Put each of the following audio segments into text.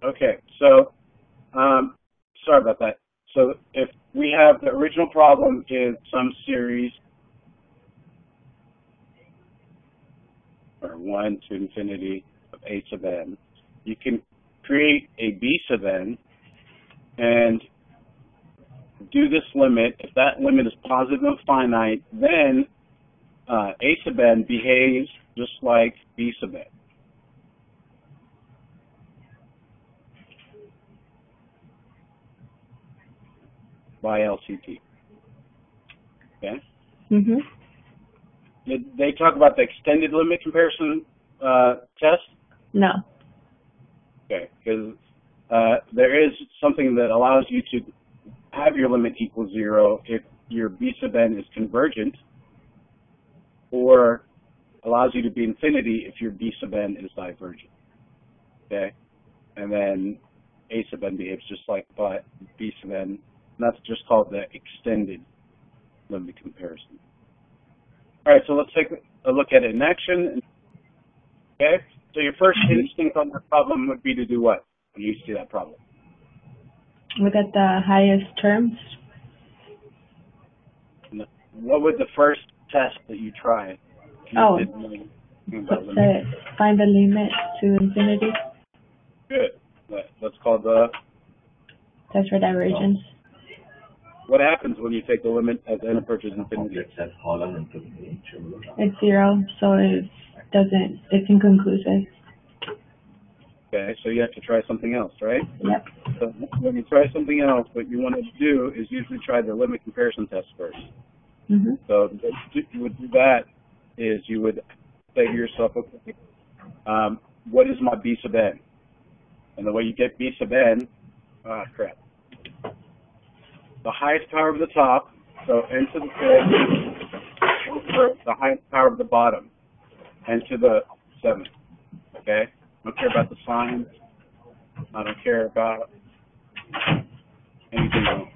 Okay, so sorry about that. So if we have the original problem is some series or 1 to infinity of a sub n, you can create a b sub n and do this limit. If that limit is positive and finite, then a sub n behaves just like b sub n. By LCT. Okay? Mm-hmm. Did they talk about the extended limit comparison test? No. Okay, because there is something that allows you to have your limit equal 0 if your b sub n is convergent, or allows you to be infinity if your b sub n is divergent. Okay, and then a sub n behaves just like b sub n. And that's just called the extended limit comparison. All right, so let's take a look at it in action. Okay, so your first instinct on that problem would be to do what when you see that problem? Look at the highest terms. What would the first test that you try? Oh, find the limit to infinity. Good. That's called the test for divergence. What happens when you take the limit as n approaches infinity? It's 0, so it's inconclusive. Okay, so you have to try something else, right? Yep. So when you try something else, what you want to do is usually try the limit comparison test first. Mm-hmm. So you would do that is you would say to yourself, okay, what is my b sub n? And the way you get b sub n, the highest power of the top, so n to the fifth, over the highest power of the bottom, n to the seventh. Okay? I don't care about the signs. I don't care about anything else.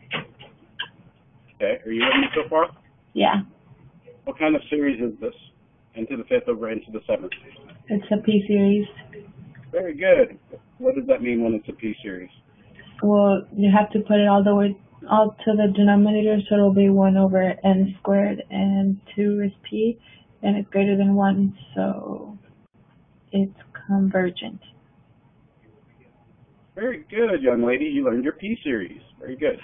Okay, are you with me so far? Yeah. What kind of series is this? N to the fifth over n to the seventh. It's a p-series. Very good. What does that mean when it's a p-series? Well, you have to put it all to the denominator, so it'll be 1 over n squared, and 2 is p, and it's greater than 1, so it's convergent. Very good, young lady. You learned your p-series. Very good.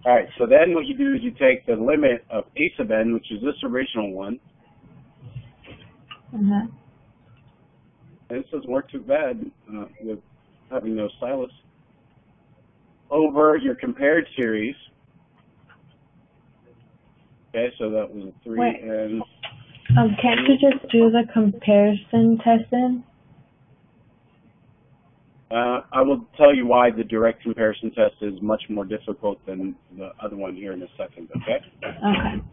All right, so then what you do is you take the limit of a sub n, which is this original one. Uh-huh. And this doesn't work too bad with having no stylus. Over your compared series. Okay, so that was a 3 Wait. and... Can't you just do the comparison test then? I will tell you why the direct comparison test is much more difficult than the other one here in a second, okay? Okay.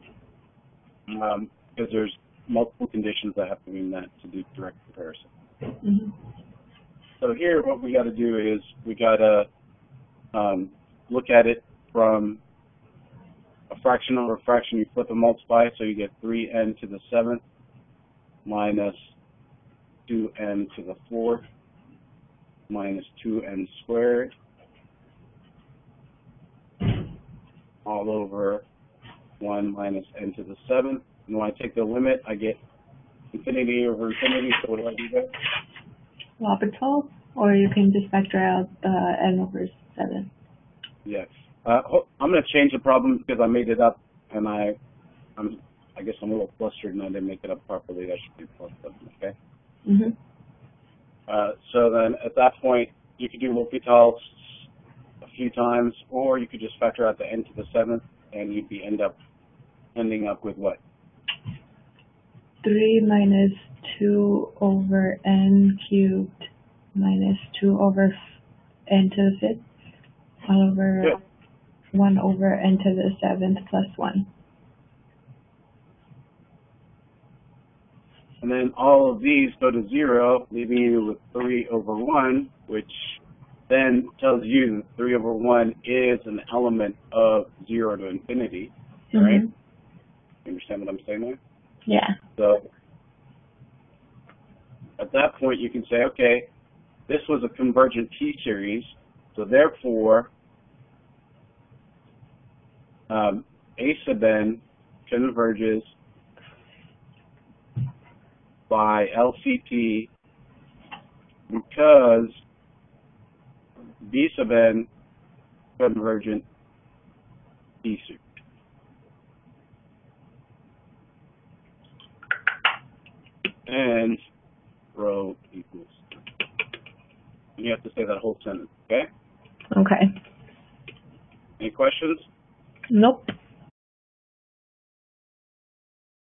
Because there's multiple conditions that have to be met to do direct comparison. Mm-hmm. So here what we got to do is we got to look at it from a fraction over a fraction. You flip and multiply, so you get 3n to the 7th minus 2n to the 4th minus 2n squared all over 1 minus n to the 7th. And when I take the limit, I get infinity over infinity. So what do I do there? L'Hopital, or you can just factor out n over 7. Yes. I'm going to change the problem because I made it up, and I guess I'm a little flustered and I didn't make it up properly. That should be plus 7, okay? Mm-hmm. So then at that point, you could do L'Hopital a few times, or you could just factor out the n to the 7th, and you'd be ending up with what? 3 minus 2 over n cubed minus 2 over n to the 5th all over 1 over n to the 7th plus 1. And then all of these go to 0, leaving you with 3 over 1, which then tells you that 3 over 1 is an element of 0 to infinity, right? Mm-hmm. You understand what I'm saying there? Yeah. So at that point, you can say, okay, this was a convergent T-series, so therefore A sub n converges by LCT because B sub n convergent T series. And rho equals. You have to say that whole sentence, okay? Okay. Any questions? Nope.